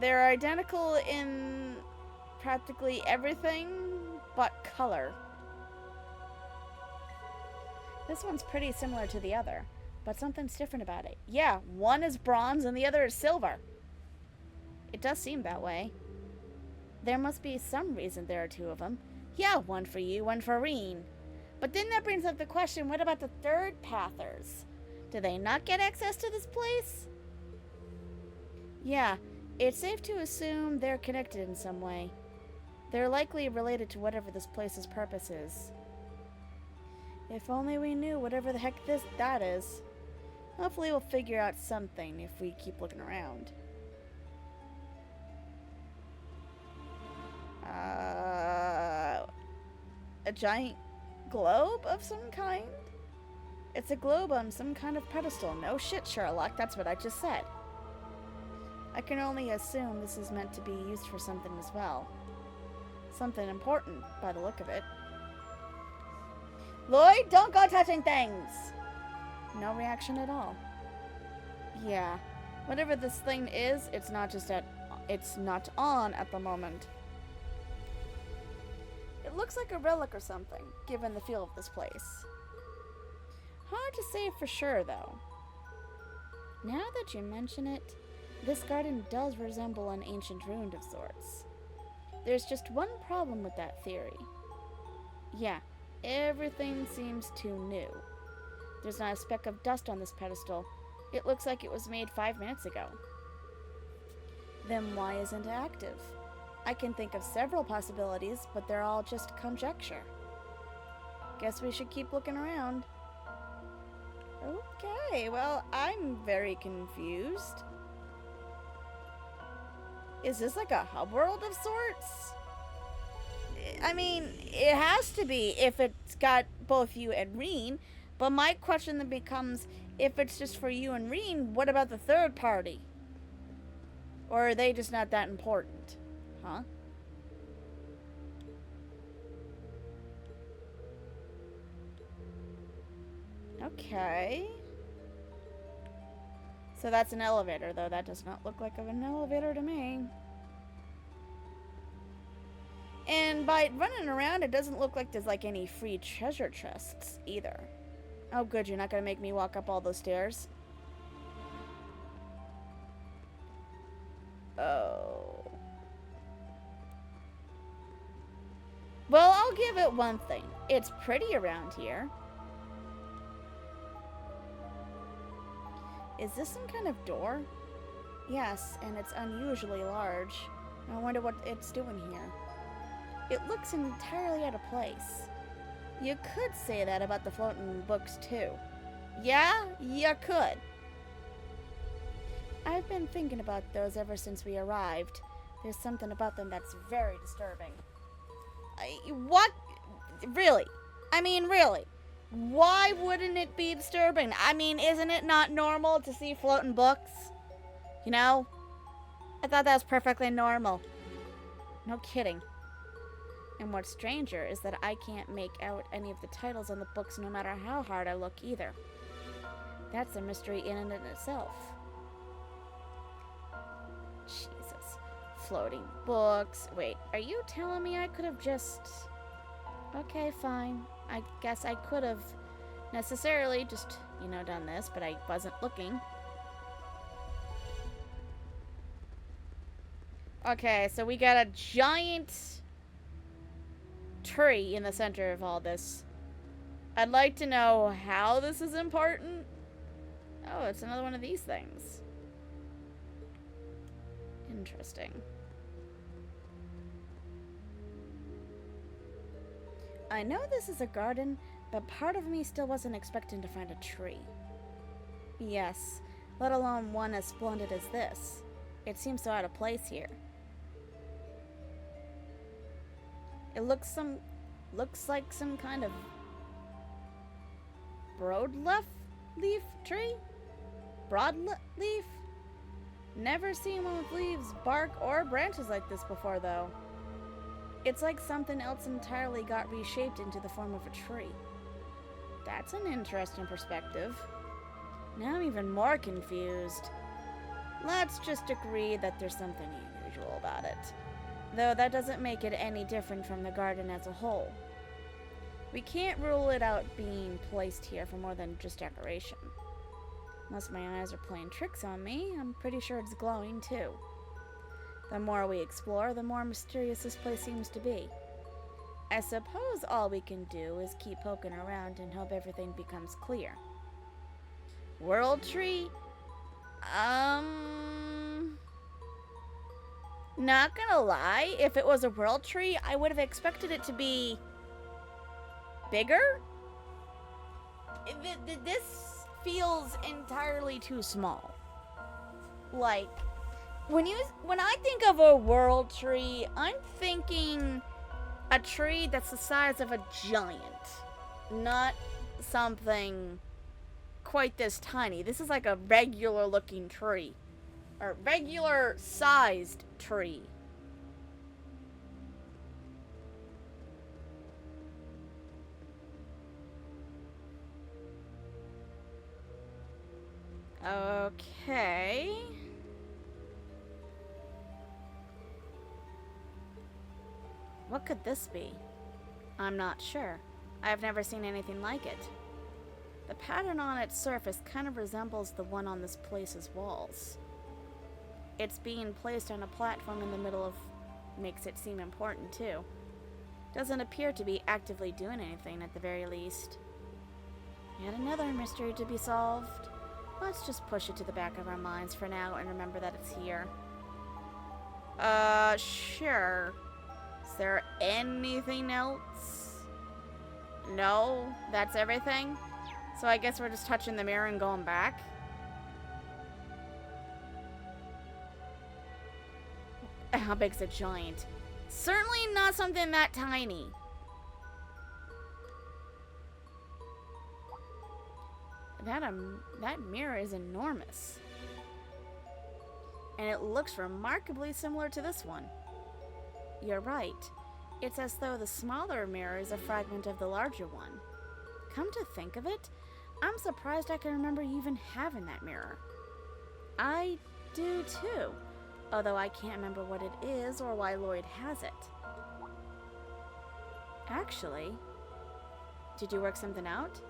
They're identical in practically everything but color. This one's pretty similar to the other, but something's different about it. Yeah, one is bronze and the other is silver. It does seem that way. There must be some reason there are two of them. Yeah, one for you, one for Rean. But then that brings up the question, what about the third Pathers? Do they not get access to this place? Yeah, it's safe to assume they're connected in some way. They're likely related to whatever this place's purpose is. If only we knew whatever the heck that is. Hopefully we'll figure out something if we keep looking around. A giant globe of some kind? It's a globe on some kind of pedestal. No shit, Sherlock, that's what I just said. I can only assume this is meant to be used for something as well. Something important, by the look of it. Llyod, don't go touching things! No reaction at all. Yeah, whatever this thing is, it's not on at the moment. It looks like a relic or something, given the feel of this place. Hard to say for sure, though. Now that you mention it, this garden does resemble an ancient ruin of sorts. There's just one problem with that theory. Yeah, everything seems too new. There's not a speck of dust on this pedestal. It looks like it was made 5 minutes ago. Then why isn't it active? I can think of several possibilities, but they're all just conjecture. Guess we should keep looking around. Okay, well, I'm very confused. Is this like a hub world of sorts? I mean, it has to be if it's got both you and Rean, but my question then becomes, if it's just for you and Rean, what about the third party? Or are they just not that important? Huh? Okay. So that's an elevator, though that does not look like an elevator to me. And by running around, it doesn't look like there's like any free treasure chests either. Oh good, you're not gonna make me walk up all those stairs. Oh. Well, I'll give it one thing. It's pretty around here. Is this some kind of door? Yes, and it's unusually large. I wonder what it's doing here. It looks entirely out of place. You could say that about the floating books, too. Yeah, you could. I've been thinking about those ever since we arrived. There's something about them that's very disturbing. What? Really? I mean, really? Why wouldn't it be disturbing? I mean, isn't it not normal to see floating books? You know? I thought that was perfectly normal. No kidding. And what's stranger is that I can't make out any of the titles on the books no matter how hard I look either. That's a mystery in and of itself. Jesus. Floating books. Wait, are you telling me I could have just... Okay, fine. I guess I could have necessarily just, done this, but I wasn't looking. Okay, so we got a giant tree in the center of all this. I'd like to know how this is important. Oh, it's another one of these things. Interesting. I know this is a garden, but part of me still wasn't expecting to find a tree. Yes, let alone one as splendid as this. It seems so out of place here. It looks like some kind of broadleaf tree? Broadleaf? Never seen one with leaves, bark, or branches like this before, though. It's like something else entirely got reshaped into the form of a tree. That's an interesting perspective. Now I'm even more confused. Let's just agree that there's something unusual about it. Though that doesn't make it any different from the garden as a whole. We can't rule it out being placed here for more than just decoration. Unless my eyes are playing tricks on me, I'm pretty sure it's glowing too. The more we explore, the more mysterious this place seems to be. I suppose all we can do is keep poking around and hope everything becomes clear. World tree? Not gonna lie, if it was a world tree, I would have expected it to be bigger. This feels entirely too small. Like, when I think of a world tree, I'm thinking a tree that's the size of a giant, not something quite this tiny. This is like a regular looking tree, or regular sized tree. Okay. What could this be? I'm not sure. I've never seen anything like it. The pattern on its surface kind of resembles the one on this place's walls. It's being placed on a platform in the middle of makes it seem important too. Doesn't appear to be actively doing anything at the very least. Yet another mystery to be solved. Let's just push it to the back of our minds for now and remember that it's here. Sure. Is there anything else? No? That's everything? So I guess we're just touching the mirror and going back? How big's a giant? Certainly not something that tiny. That mirror is enormous. And it looks remarkably similar to this one. You're right. It's as though the smaller mirror is a fragment of the larger one. Come to think of it, I'm surprised I can remember even having that mirror. I do too, although I can't remember what it is or why Llyod has it. Actually, did you work something out?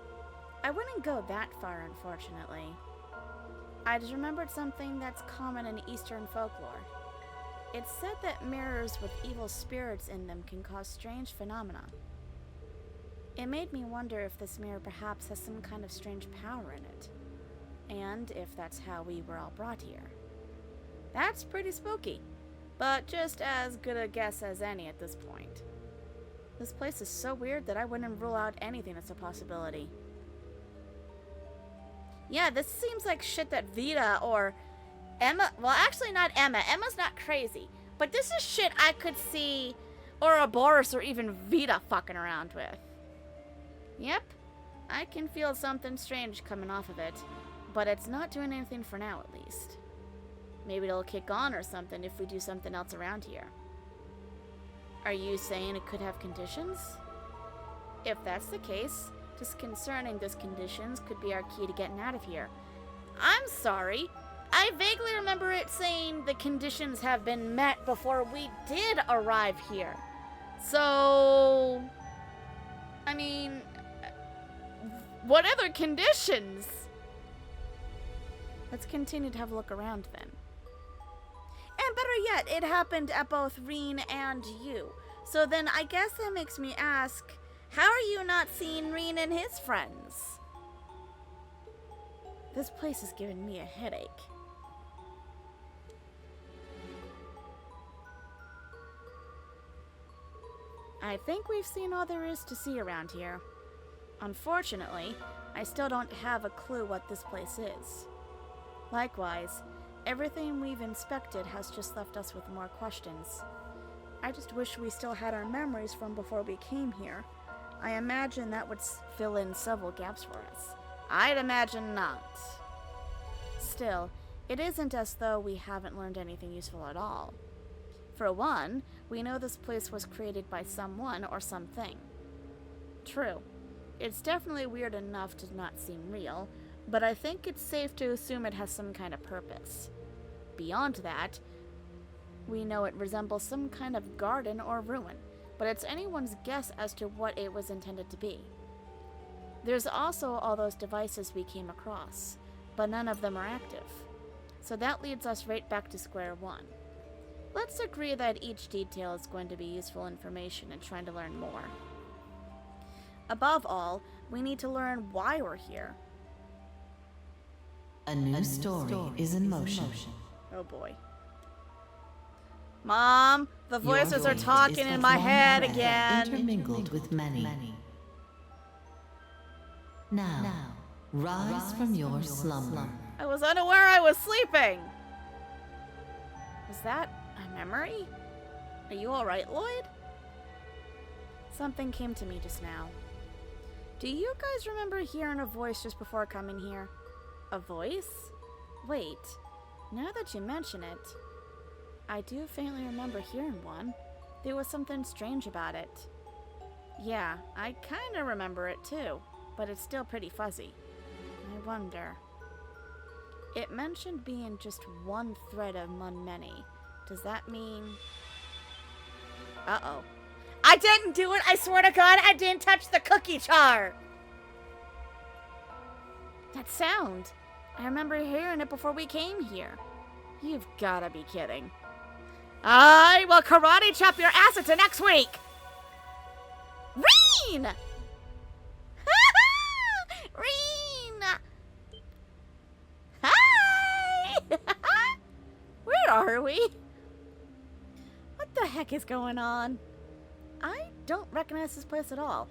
I wouldn't go that far, unfortunately. I just remembered something that's common in Eastern folklore. It's said that mirrors with evil spirits in them can cause strange phenomena. It made me wonder if this mirror perhaps has some kind of strange power in it, and if that's how we were all brought here. That's pretty spooky, but just as good a guess as any at this point. This place is so weird that I wouldn't rule out anything as a possibility. Yeah, this seems like shit that Vita or Emma, well actually not Emma, Emma's not crazy, but this is shit I could see Ouroboros or even Vita fucking around with. Yep, I can feel something strange coming off of it, but it's not doing anything for now at least. Maybe it'll kick on or something if we do something else around here. Are you saying it could have conditions? If that's the case, disconcerting those conditions could be our key to getting out of here. I'm sorry. I vaguely remember it saying the conditions have been met before we did arrive here. So, I mean, what other conditions? Let's continue to have a look around then. And better yet, it happened at both Rean and you. So then I guess that makes me ask, how are you not seeing Rean and his friends? This place is giving me a headache. I think we've seen all there is to see around here. Unfortunately, I still don't have a clue what this place is. Likewise, everything we've inspected has just left us with more questions. I just wish we still had our memories from before we came here. I imagine that would fill in several gaps for us. I'd imagine not. Still, it isn't as though we haven't learned anything useful at all. For one, we know this place was created by someone or something. True, it's definitely weird enough to not seem real, but I think it's safe to assume it has some kind of purpose. Beyond that, We know it resembles some kind of garden or ruin, but it's anyone's guess as to what it was intended to be. There's also all those devices we came across, but none of them are active. So that leads us right back to square one. Let's agree that each detail is going to be useful information in trying to learn more. Above all, we need to learn why we're here. A new story is in motion. Oh boy. Mom, the voices are talking in my head again. Intermingled with many. Now, rise from your slumber. I was unaware I was sleeping. Was that a memory? Are you alright, Llyod? Something came to me just now. Do you guys remember hearing a voice just before coming here? A voice? Wait, now that you mention it, I do faintly remember hearing one. There was something strange about it. Yeah, I kinda remember it too, but it's still pretty fuzzy. I wonder. It mentioned being just one thread among many. Does that mean... Uh-oh. I didn't do it! I swear to God, I didn't touch the cookie jar! That sound. I remember hearing it before we came here. You've gotta be kidding. I will karate chop your ass into next week! Rean! Rean! Hi! Where are we? What the heck is going on? I don't recognize this place at all.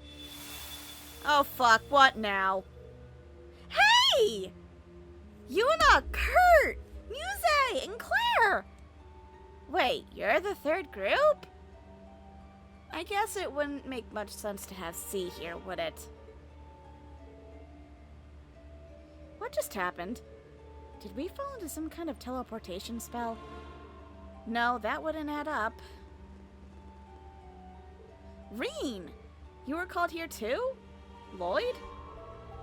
Oh fuck, what now? Hey! Yuna, Kurt, Muse, and Claire! Wait, you're the third group? I guess it wouldn't make much sense to have C here, would it? What just happened? Did we fall into some kind of teleportation spell? No, that wouldn't add up. Rean! You were called here too? Llyod?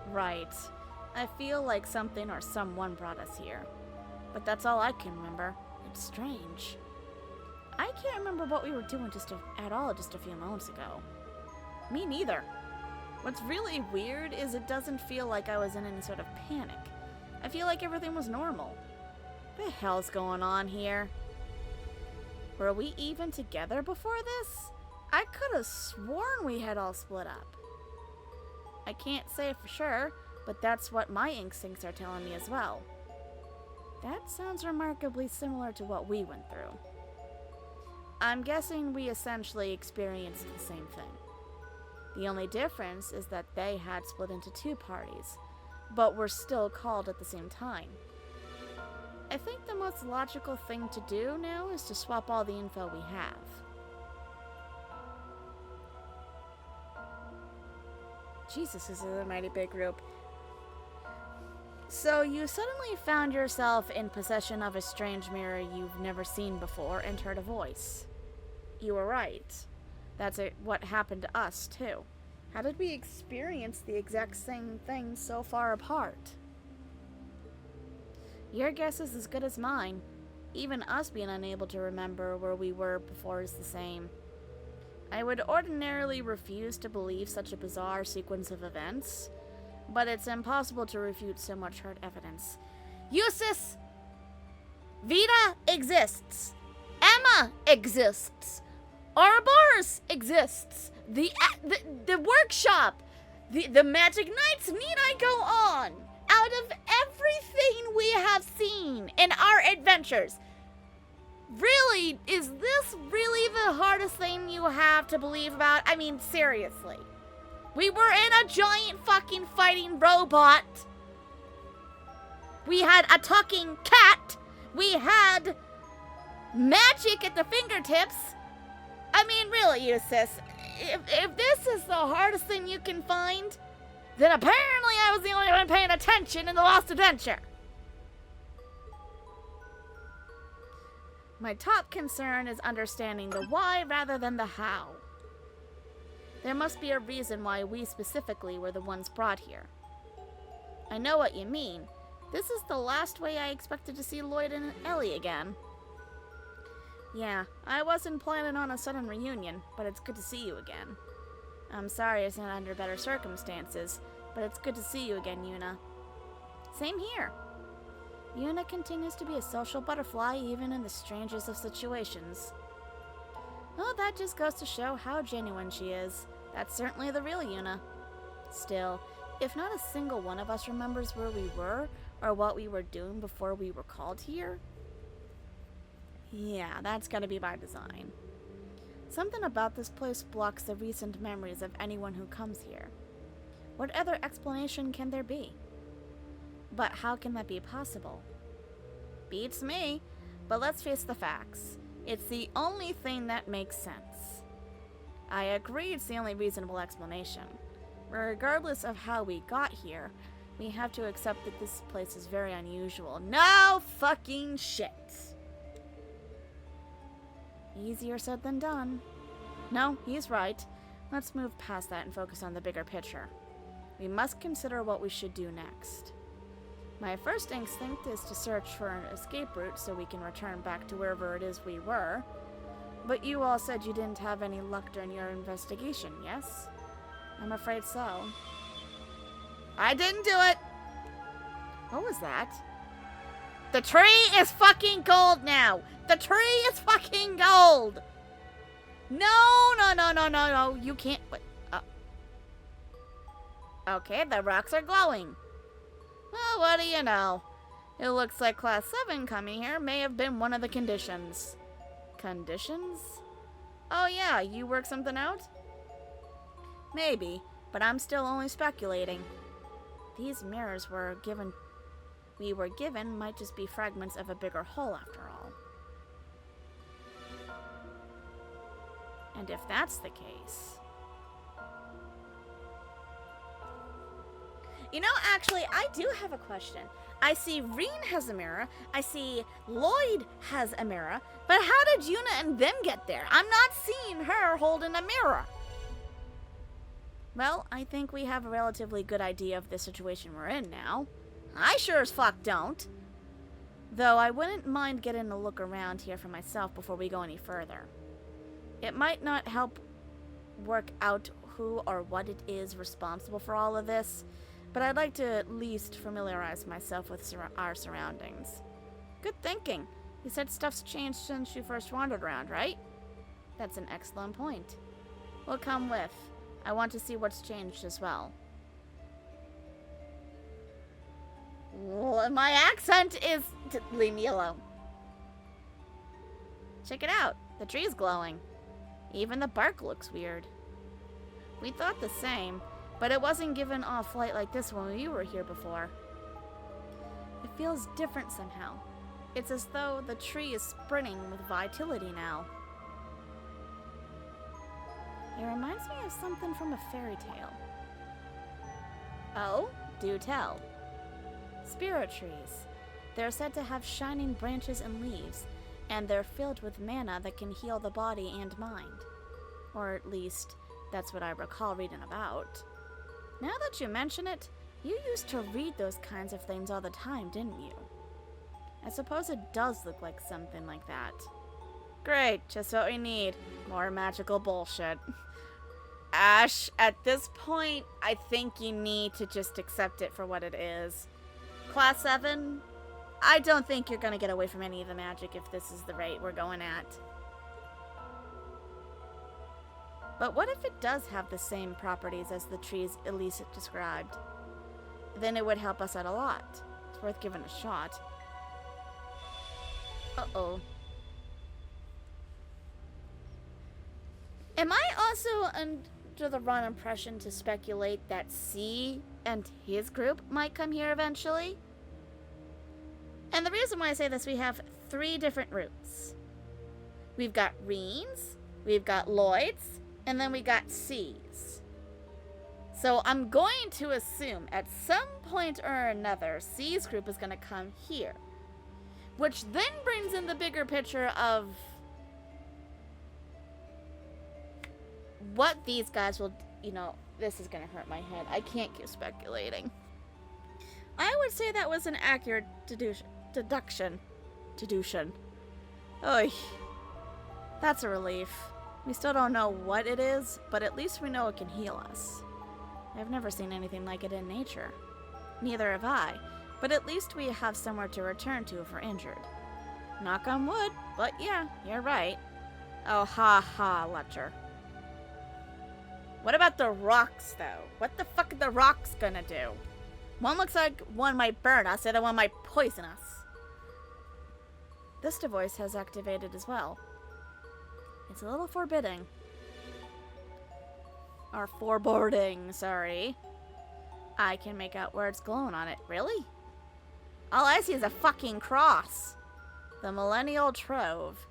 Right. I feel like something or someone brought us here. But that's all I can remember. It's strange. I can't remember what we were doing at all just a few moments ago. Me neither. What's really weird is it doesn't feel like I was in any sort of panic. I feel like everything was normal. What the hell's going on here? Were we even together before this? I could have sworn we had all split up. I can't say for sure, but that's what my instincts are telling me as well. That sounds remarkably similar to what we went through. I'm guessing we essentially experienced the same thing. The only difference is that they had split into two parties, but were still called at the same time. I think the most logical thing to do now is to swap all the info we have. Jesus, this is a mighty big group. So you suddenly found yourself in possession of a strange mirror you've never seen before and heard a voice. You were right. That's what happened to us, too. How did we experience the exact same thing so far apart? Your guess is as good as mine. Even us being unable to remember where we were before is the same. I would ordinarily refuse to believe such a bizarre sequence of events, but it's impossible to refute so much hard evidence. Eustace! Vita exists. Emma exists. Ouroboros exists. The workshop. The magic nights, need I go on? Out of everything we have seen in our adventures, really, is this really the hardest thing you have to believe about? I mean, seriously. We were in a giant fucking fighting robot. We had a talking cat. We had magic at the fingertips. I mean, really, Eustace, if this is the hardest thing you can find, then apparently I was the only one paying attention in the Lost Adventure. My top concern is understanding the why rather than the how. There must be a reason why we specifically were the ones brought here. I know what you mean. This is the last way I expected to see Llyod and Ellie again. Yeah, I wasn't planning on a sudden reunion, but it's good to see you again. I'm sorry it's not under better circumstances, but it's good to see you again, Yuna. Same here. Yuna continues to be a social butterfly even in the strangest of situations. Well, that just goes to show how genuine she is. That's certainly the real Yuna. Still, if not a single one of us remembers where we were or what we were doing before we were called here, yeah, that's gotta be by design. Something about this place blocks the recent memories of anyone who comes here. What other explanation can there be? But how can that be possible? Beats me, but let's face the facts. It's the only thing that makes sense. I agree it's the only reasonable explanation. Regardless of how we got here, we have to accept that this place is very unusual. No fucking shit! Easier said than done. No, he's right. Let's move past that and focus on the bigger picture. We must consider what we should do next. My first instinct is to search for an escape route so we can return back to wherever it is we were. But you all said you didn't have any luck during your investigation, yes? I'm afraid so. I didn't do it! What was that? The tree is fucking gold now! The tree is fucking gold! No, you can't... Wait, okay, the rocks are glowing. Well, what do you know? It looks like Class 7 coming here may have been one of the conditions. Conditions? Oh yeah, you work something out? Maybe, but I'm still only speculating. These mirrors we were given might just be fragments of a bigger whole after all. And if that's the case... You know, actually, I do have a question. I see Rean has a mirror, I see Llyod has a mirror, but how did Yuna and them get there? I'm not seeing her holding a mirror. Well, I think we have a relatively good idea of the situation we're in now. I sure as fuck don't. Though I wouldn't mind getting a look around here for myself before we go any further. It might not help work out who or what it is responsible for all of this, but I'd like to at least familiarize myself with our surroundings. Good thinking. You said stuff's changed since you first wandered around, right? That's an excellent point. We'll come with. I want to see what's changed as well. Well, my accent is... leave me alone. Check it out. The tree's glowing. Even the bark looks weird. We thought the same, but it wasn't given off light like this when we were here before. It feels different somehow. It's as though the tree is sprinting with vitality now. It reminds me of something from a fairy tale. Oh, do tell. Spirit trees. They're said to have shining branches and leaves, and they're filled with mana that can heal the body and mind. Or at least, that's what I recall reading about. Now that you mention it, you used to read those kinds of things all the time, didn't you? I suppose it does look like something like that. Great, just what we need. More magical bullshit. Ash, at this point, I think you need to just accept it for what it is. Class 7, I don't think you're gonna get away from any of the magic if this is the rate we're going at. But what if it does have the same properties as the trees Elise described? Then it would help us out a lot. It's worth giving a shot. Uh-oh. Am I also under the wrong impression to speculate that C and his group might come here eventually? And the reason why I say this, we have 3 different routes. We've got Rean's, we've got Llyod's, and then we got C's. So I'm going to assume at some point or another, C's group is going to come here. Which then brings in the bigger picture of what these guys will, this is going to hurt my head. I can't keep speculating. I would say that was an accurate deduction. Oy. That's a relief. We still don't know what it is, but at least we know it can heal us. I've never seen anything like it in nature. Neither have I, but at least we have somewhere to return to if we're injured. Knock on wood, but yeah, you're right. Oh, ha ha, Ledger. What about the rocks, though? What the fuck are the rocks gonna do? One looks like one might burn us, the other one might poison us. This device has activated as well. It's a little forbidding. Or foreboding, sorry. I can make out words glowing on it. Really? All I see is a fucking cross. The Millennial Trove.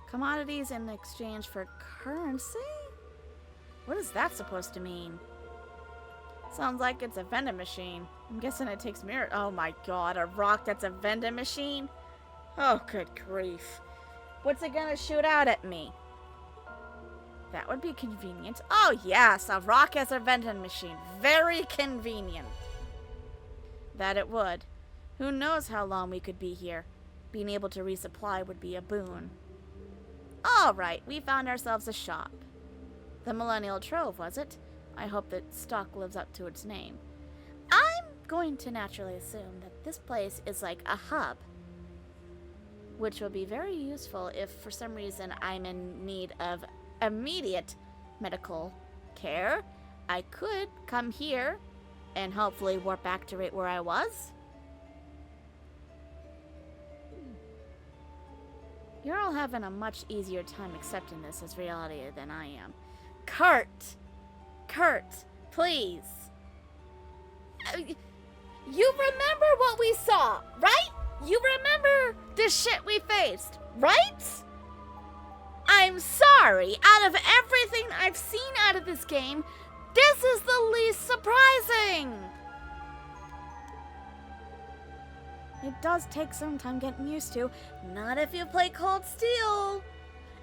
Commodities in exchange for currency? What is that supposed to mean? Sounds like it's a vending machine. I'm guessing it takes mirror. Oh my god, a rock that's a vending machine? Oh, good grief. What's it gonna shoot out at me? That would be convenient. Oh yes, a rock as a vending machine. Very convenient. That it would. Who knows how long we could be here. Being able to resupply would be a boon. Alright, we found ourselves a shop. The Millennial Trove, was it? I hope that stock lives up to its name. I'm going to naturally assume that this place is like a hub, which will be very useful if for some reason I'm in need of immediate medical care. I could come here and hopefully warp back to right where I was. You're all having a much easier time accepting this as reality than I am. Kurt, please. You remember what we saw, right? You remember the shit we faced, right? I'm sorry. Out of everything I've seen out of this game, this is the least surprising. It does take some time getting used to. Not if you play Cold Steel.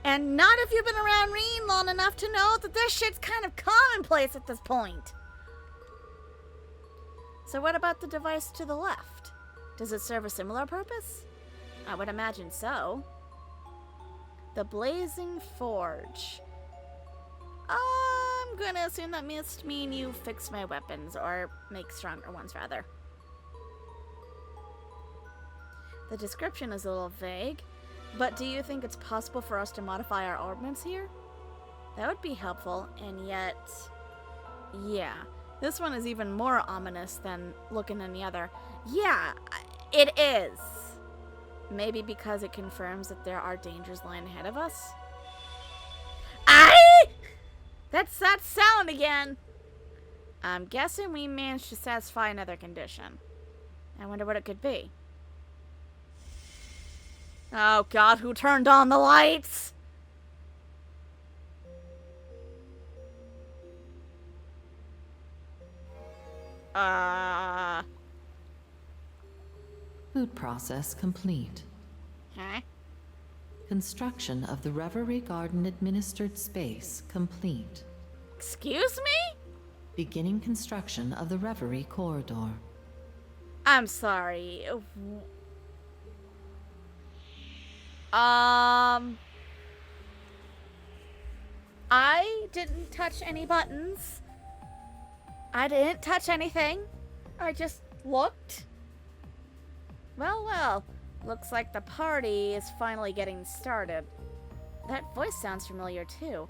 And not if you've been around Rean long enough to know that this shit's kind of commonplace at this point. So what about the device to the left? Does it serve a similar purpose? I would imagine so. The Blazing Forge. I'm gonna assume that must mean you fix my weapons, or make stronger ones, rather. The description is a little vague, but do you think it's possible for us to modify our ordnance here? That would be helpful, and yet... yeah, this one is even more ominous than looking in the other. Yeah, it is. Maybe because it confirms that there are dangers lying ahead of us? That's that sound again! I'm guessing we managed to satisfy another condition. I wonder what it could be. Oh god, who turned on the lights? Food process complete. Huh? Construction of the Reverie Garden administered space complete. Excuse me? Beginning construction of the Reverie corridor. I'm sorry. I didn't touch any buttons. I didn't touch anything. I just looked. Well, looks like the party is finally getting started. That voice sounds familiar too.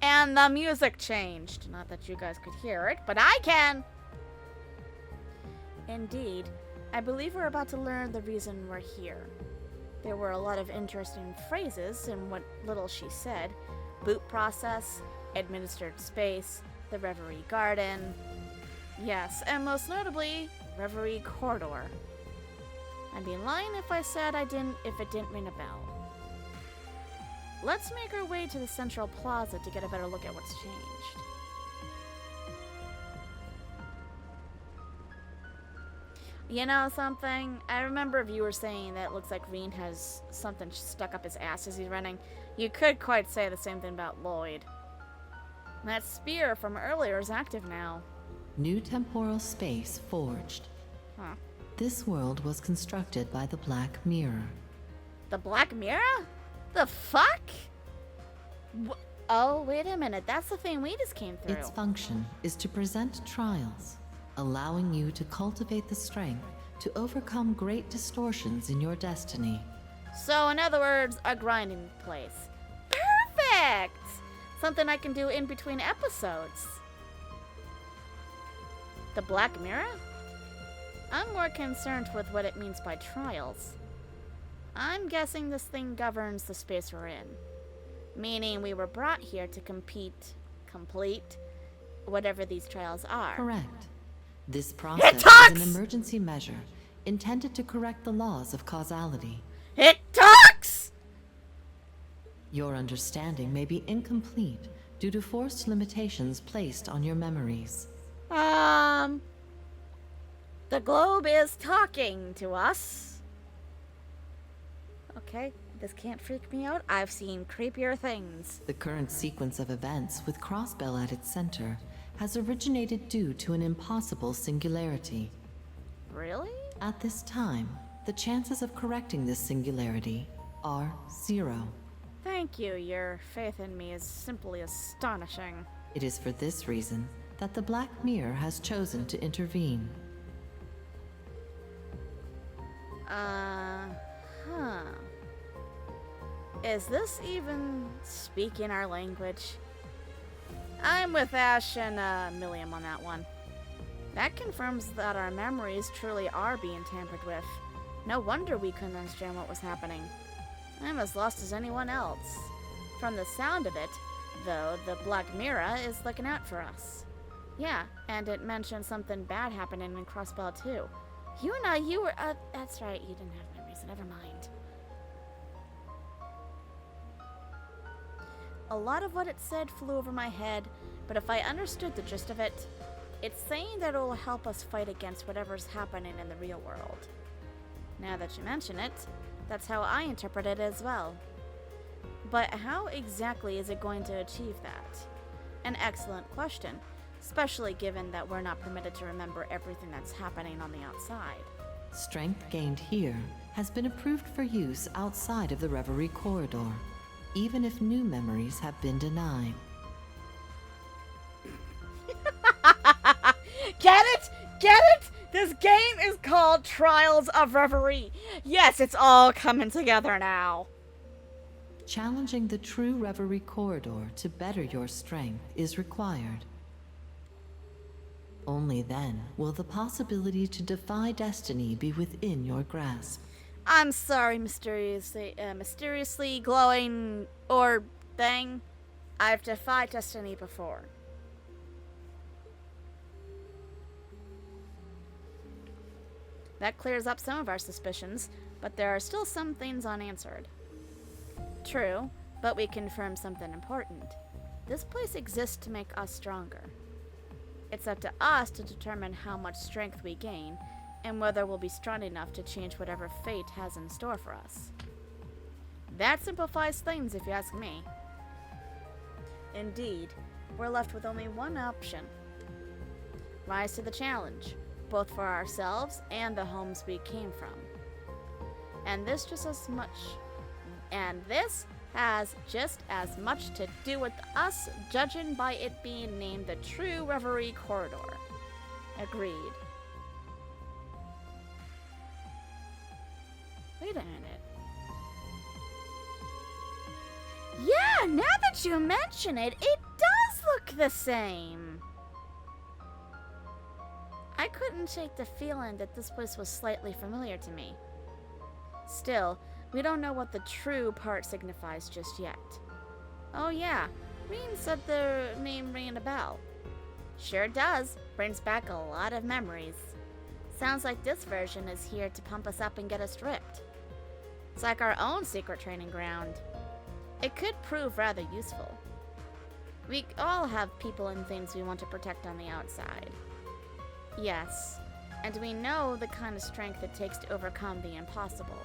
And the music changed. Not that you guys could hear it, but I can. Indeed. I believe we're about to learn the reason we're here. There were a lot of interesting phrases in what little she said. Boot process, administered space, the Reverie Garden. Yes, and most notably, Reverie Corridor. I'd be lying if I said if it didn't ring a bell. Let's make our way to the central plaza to get a better look at what's changed. You know something? I remember viewers saying that it looks like Rean has something stuck up his ass as he's running. You could quite say the same thing about Llyod. That spear from earlier is active now. New temporal space forged. Huh. This world was constructed by the Black Mirror. The Black Mirror? The fuck? Oh, wait a minute. That's the thing we just came through. Its function is to present trials, allowing you to cultivate the strength to overcome great distortions in your destiny. So, in other words, a grinding place. Perfect! Something I can do in between episodes. The Black Mirror? I'm more concerned with what it means by trials. I'm guessing this thing governs the space we're in. Meaning we were brought here to complete whatever these trials are. Correct. This process is an emergency measure intended to correct the laws of causality. It talks! Your understanding may be incomplete due to forced limitations placed on your memories. The globe is talking to us. Okay, this can't freak me out. I've seen creepier things. The current sequence of events with Crossbell at its center has originated due to an impossible singularity. Really? At this time, the chances of correcting this singularity are 0. Thank you. Your faith in me is simply astonishing. It is for this reason that the Black Mirror has chosen to intervene. Is this even speaking our language? I'm with Ash and Milliam on that one. That confirms that our memories truly are being tampered with. No wonder we couldn't understand what was happening. I'm as lost as anyone else. From the sound of it, though, the Black Mirror is looking out for us. Yeah, and it mentioned something bad happening in Crossbell too. You were, that's right, you didn't have memories, never mind. A lot of what it said flew over my head, but if I understood the gist of it, it's saying that it will help us fight against whatever's happening in the real world. Now that you mention it, that's how I interpret it as well. But how exactly is it going to achieve that? An excellent question, especially given that we're not permitted to remember everything that's happening on the outside. Strength gained here has been approved for use outside of the Reverie corridor, even if new memories have been denied. Get it? Get it? This game is called Trials of Reverie. Yes, it's all coming together now. Challenging the true Reverie corridor to better your strength is required. Only then will the possibility to defy destiny be within your grasp. I'm sorry, mysteriously glowing orb thing. I've defied destiny before. That clears up some of our suspicions, but there are still some things unanswered. True, but we confirmed something important. This place exists to make us stronger. It's up to us to determine how much strength we gain, and whether we'll be strong enough to change whatever fate has in store for us. That simplifies things, if you ask me. Indeed, we're left with only one option. Rise to the challenge, both for ourselves and the homes we came from. And this has just as much to do with us, judging by it being named the true Reverie corridor. Agreed. Wait a minute. Yeah, now that you mention it, it does look the same. I couldn't shake the feeling that this place was slightly familiar to me. Still, we don't know what the true part signifies just yet. Oh yeah, Rean said the name rang a bell. Sure does. Brings back a lot of memories. Sounds like this version is here to pump us up and get us ripped. It's like our own secret training ground. It could prove rather useful. We all have people and things we want to protect on the outside. Yes, and we know the kind of strength it takes to overcome the impossible.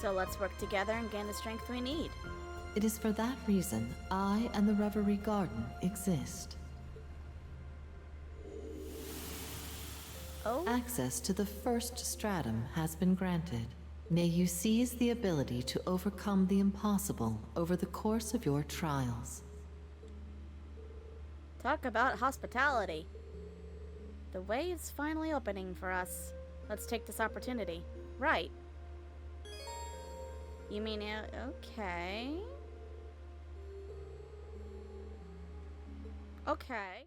So let's work together and gain the strength we need. It is for that reason I and the Reverie Garden exist. Oh? Access to the first stratum has been granted. May you seize the ability to overcome the impossible over the course of your trials. Talk about hospitality. The way is finally opening for us. Let's take this opportunity. Right. You mean, okay. Okay.